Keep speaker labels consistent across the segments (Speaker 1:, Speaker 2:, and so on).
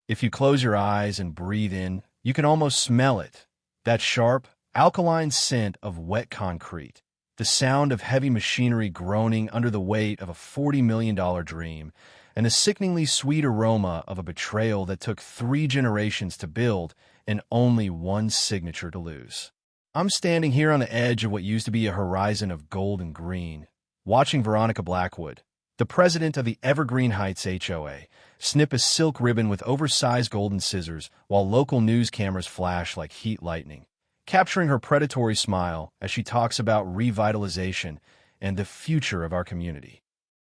Speaker 1: If you close your eyes and breathe in, you can almost smell it. That sharp, alkaline scent of wet concrete. The sound of heavy machinery groaning under the weight of a $40 million dream, and the sickeningly sweet aroma of a betrayal that took 3 generations to build and only one signature to lose. I'm standing here on the edge of what used to be a horizon of gold and green, watching Veronica Blackwood, the president of the Evergreen Heights HOA, snip a silk ribbon with oversized golden scissors while local news cameras flash like heat lightning, capturing her predatory smile as she talks about revitalization and the future of our community.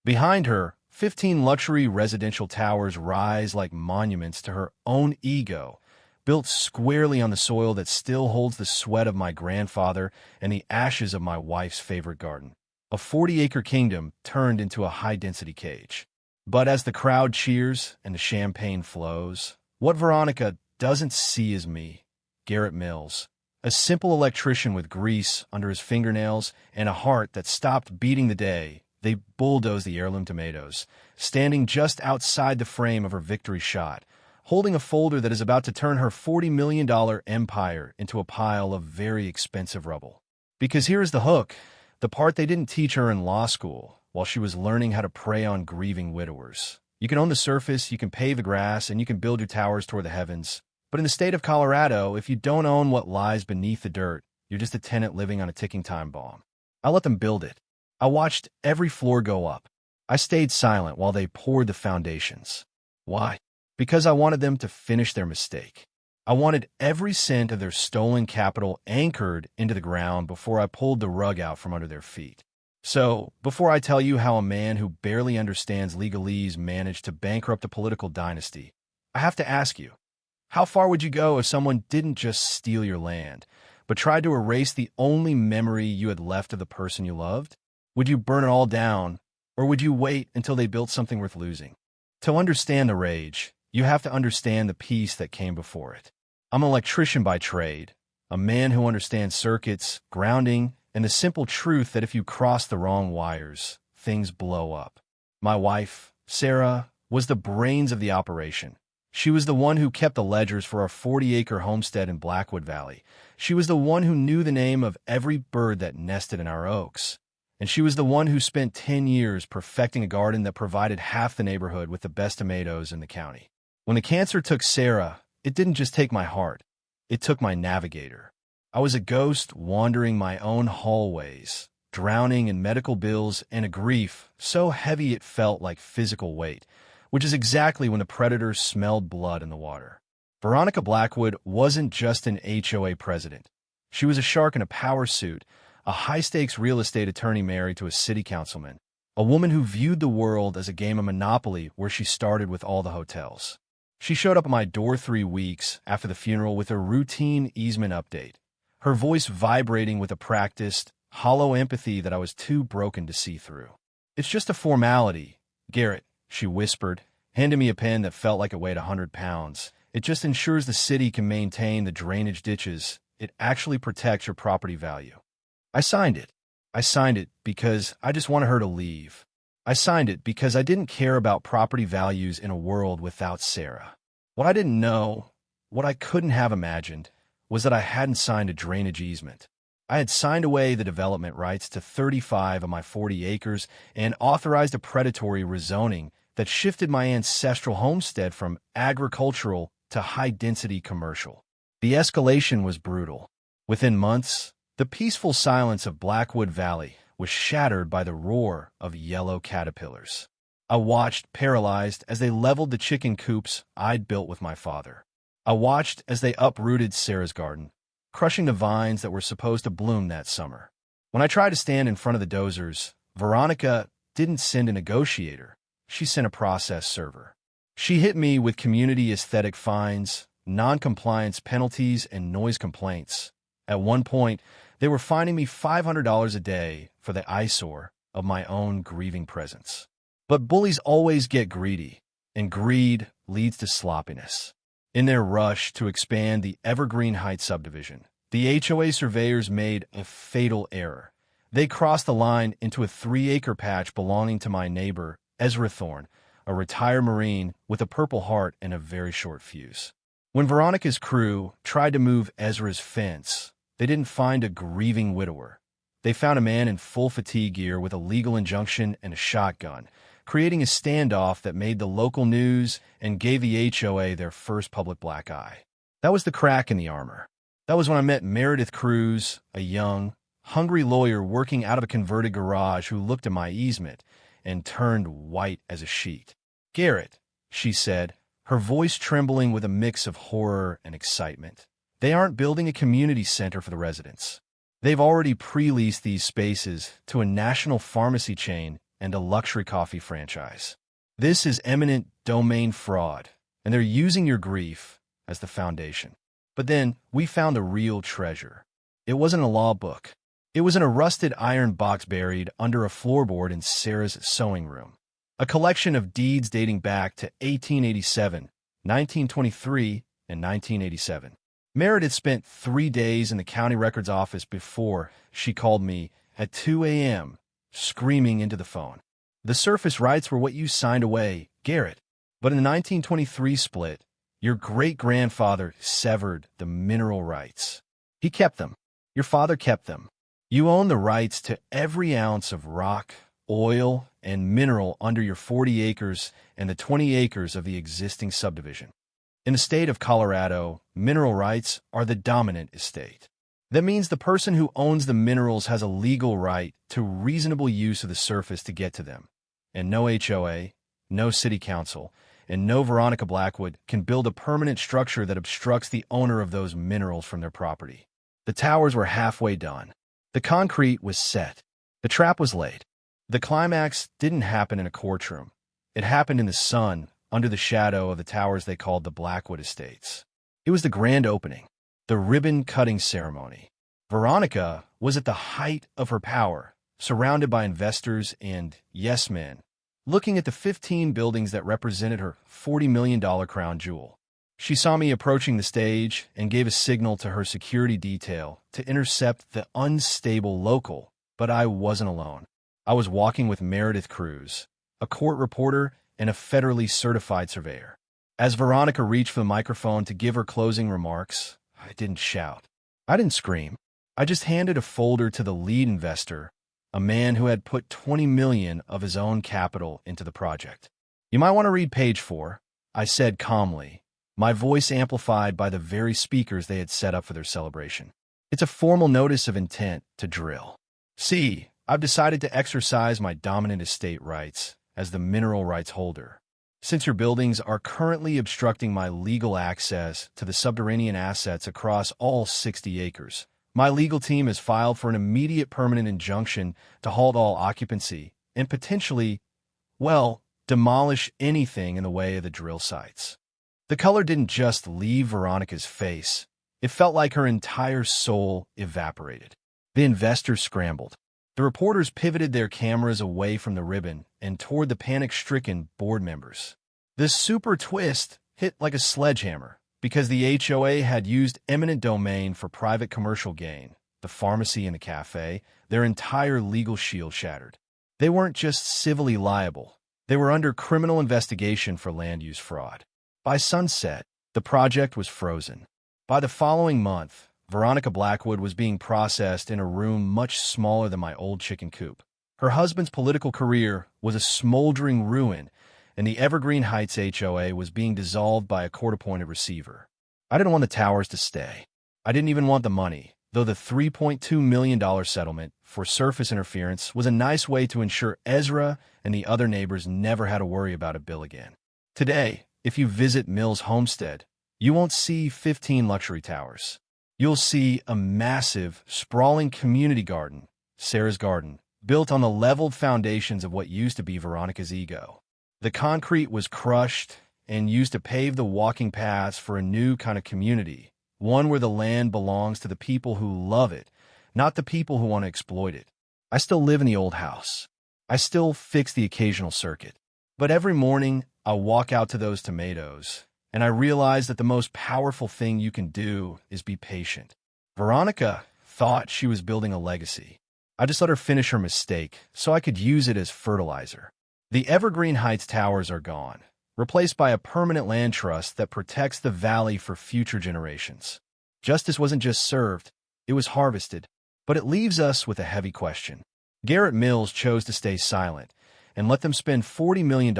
Speaker 1: Behind her, 15 luxury residential towers rise like monuments to her own ego, built squarely on the soil that still holds the sweat of my grandfather and the ashes of my wife's favorite garden. A 40-acre kingdom turned into a high-density cage. But as the crowd cheers and the champagne flows, what Veronica doesn't see is me, Garrett Mills, a simple electrician with grease under his fingernails and a heart that stopped beating the day they bulldozed the heirloom tomatoes, standing just outside the frame of her victory shot, holding a folder that is about to turn her $40 million empire into a pile of very expensive rubble. Because here's the hook, the part they didn't teach her in law school while she was learning how to prey on grieving widowers. You can own the surface, you can pave the grass, and you can build your towers toward the heavens. But in the state of Colorado, if you don't own what lies beneath the dirt, you're just a tenant living on a ticking time bomb. I let them build it. I watched every floor go up. I stayed silent while they poured the foundations. Why? Because I wanted them to finish their mistake. I wanted every cent of their stolen capital anchored into the ground before I pulled the rug out from under their feet. So, before I tell you how a man who barely understands legalese managed to bankrupt a political dynasty, I have to ask you, how far would you go if someone didn't just steal your land, but tried to erase the only memory you had left of the person you loved? Would you burn it all down, or would you wait until they built something worth losing? To understand the rage, you have to understand the peace that came before it. I'm an electrician by trade, a man who understands circuits, grounding, and the simple truth that if you cross the wrong wires, things blow up. My wife, Sarah, was the brains of the operation. She was the one who kept the ledgers for our 40-acre homestead in Blackwood Valley. She was the one who knew the name of every bird that nested in our oaks. And she was the one who spent 10 years perfecting a garden that provided half the neighborhood with the best tomatoes in the county. When the cancer took Sarah, it didn't just take my heart. It took my navigator. I was a ghost wandering my own hallways, drowning in medical bills and a grief so heavy it felt like physical weight, which is exactly when the predators smelled blood in the water. Veronica Blackwood wasn't just an HOA president. She was a shark in a power suit, a high-stakes real estate attorney married to a city councilman, a woman who viewed the world as a game of Monopoly where she started with all the hotels. She showed up at my door 3 weeks after the funeral with a routine easement update, her voice vibrating with a practiced, hollow empathy that I was too broken to see through. "It's just a formality, Garrett," she whispered, handing me a pen that felt like it weighed 100 pounds. "It just ensures the city can maintain the drainage ditches. It actually protects your property value." I signed it. I signed it because I just wanted her to leave. I signed it because I didn't care about property values in a world without Sarah. What I didn't know, what I couldn't have imagined, was that I hadn't signed a drainage easement. I had signed away the development rights to 35 of my 40 acres and authorized a predatory rezoning that shifted my ancestral homestead from agricultural to high-density commercial. The escalation was brutal. Within months, the peaceful silence of Blackwood Valley was shattered by the roar of yellow caterpillars. I watched, paralyzed, as they leveled the chicken coops I'd built with my father. I watched as they uprooted Sarah's garden, crushing the vines that were supposed to bloom that summer. When I tried to stand in front of the dozers, Veronica didn't send a negotiator. She sent a process server. She hit me with community aesthetic fines, non-compliance penalties, and noise complaints. At one point, they were fining me $500 a day for the eyesore of my own grieving presence. But bullies always get greedy, and greed leads to sloppiness. In their rush to expand the Evergreen Heights subdivision, the HOA surveyors made a fatal error. They crossed the line into a 3-acre patch belonging to my neighbor, Ezra Thorne, a retired Marine with a Purple Heart and a very short fuse. When Veronica's crew tried to move Ezra's fence, they didn't find a grieving widower. They found a man in full fatigue gear with a legal injunction and a shotgun, creating a standoff that made the local news and gave the HOA their first public black eye. That was the crack in the armor. That was when I met Meredith Cruz, a young, hungry lawyer working out of a converted garage who looked at my easement and turned white as a sheet. "Garrett," she said, her voice trembling with a mix of horror and excitement. "They aren't building a community center for the residents. They've already pre-leased these spaces to a national pharmacy chain and a luxury coffee franchise. This is eminent domain fraud, and they're using your grief as the foundation." But then we found the real treasure. It wasn't a law book. It was in a rusted iron box buried under a floorboard in Sarah's sewing room. A collection of deeds dating back to 1887, 1923, and 1987. Meredith spent 3 days in the county records office before she called me at 2 a.m., screaming into the phone. "The surface rights were what you signed away, Garrett. But in the 1923 split, your great-grandfather severed the mineral rights. He kept them. Your father kept them. You own the rights to every ounce of rock, oil, and mineral under your 40 acres and the 20 acres of the existing subdivision. In the state of Colorado, mineral rights are the dominant estate. That means the person who owns the minerals has a legal right to reasonable use of the surface to get to them. And no HOA, no city council, and no Veronica Blackwood can build a permanent structure that obstructs the owner of those minerals from their property." The towers were halfway done. The concrete was set. The trap was laid. The climax didn't happen in a courtroom. It happened in the sun, under the shadow of the towers they called the Blackwood Estates. It was the grand opening, the ribbon-cutting ceremony. Veronica was at the height of her power, surrounded by investors and yes-men, looking at the 15 buildings that represented her $40 million crown jewel. She saw me approaching the stage and gave a signal to her security detail to intercept the unstable local, but I wasn't alone. I was walking with Meredith Cruz, a court reporter and a federally certified surveyor. As Veronica reached for the microphone to give her closing remarks, I didn't shout. I didn't scream. I just handed a folder to the lead investor, a man who had put $20 million of his own capital into the project. "You might want to read page 4, I said calmly, my voice amplified by the very speakers they had set up for their celebration. "It's a formal notice of intent to drill. See, I've decided to exercise my dominant estate rights as the mineral rights holder. Since your buildings are currently obstructing my legal access to the subterranean assets across all 60 acres, my legal team has filed for an immediate permanent injunction to halt all occupancy and potentially, demolish anything in the way of the drill sites." The color didn't just leave Veronica's face. It felt like her entire soul evaporated. The investors scrambled. The reporters pivoted their cameras away from the ribbon and toward the panic-stricken board members. The super twist hit like a sledgehammer because the HOA had used eminent domain for private commercial gain. The pharmacy and the cafe, their entire legal shield shattered. They weren't just civilly liable. They were under criminal investigation for land use fraud. By sunset, the project was frozen. By the following month, Veronica Blackwood was being processed in a room much smaller than my old chicken coop. Her husband's political career was a smoldering ruin, and the Evergreen Heights HOA was being dissolved by a court-appointed receiver. I didn't want the towers to stay. I didn't even want the money, though the $3.2 million settlement for surface interference was a nice way to ensure Ezra and the other neighbors never had to worry about a bill again. Today, if you visit Mills Homestead, you won't see 15 luxury towers. You'll see a massive, sprawling community garden, Sarah's garden, built on the leveled foundations of what used to be Veronica's ego. The concrete was crushed and used to pave the walking paths for a new kind of community, one where the land belongs to the people who love it, not the people who want to exploit it. I still live in the old house. I still fix the occasional circuit. But every morning, I walk out to those tomatoes, and I realize that the most powerful thing you can do is be patient. Veronica thought she was building a legacy. I just let her finish her mistake so I could use it as fertilizer. The Evergreen Heights towers are gone, replaced by a permanent land trust that protects the valley for future generations. Justice wasn't just served, it was harvested. But it leaves us with a heavy question. Garrett Mills chose to stay silent and let them spend $40 million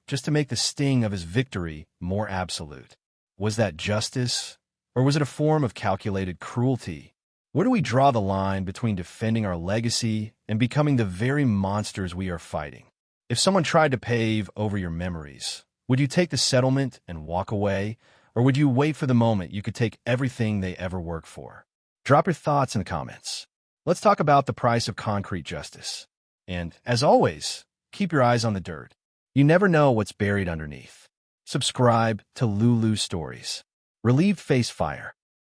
Speaker 1: just to make the sting of his victory more absolute. Was that justice, or was it a form of calculated cruelty? Where do we draw the line between defending our legacy and becoming the very monsters we are fighting? If someone tried to pave over your memories, would you take the settlement and walk away, or would you wait for the moment you could take everything they ever worked for? Drop your thoughts in the comments. Let's talk about the price of concrete justice. And, as always, keep your eyes on the dirt. You never know what's buried underneath. Subscribe to LULU Stories. Relieved Face Fire.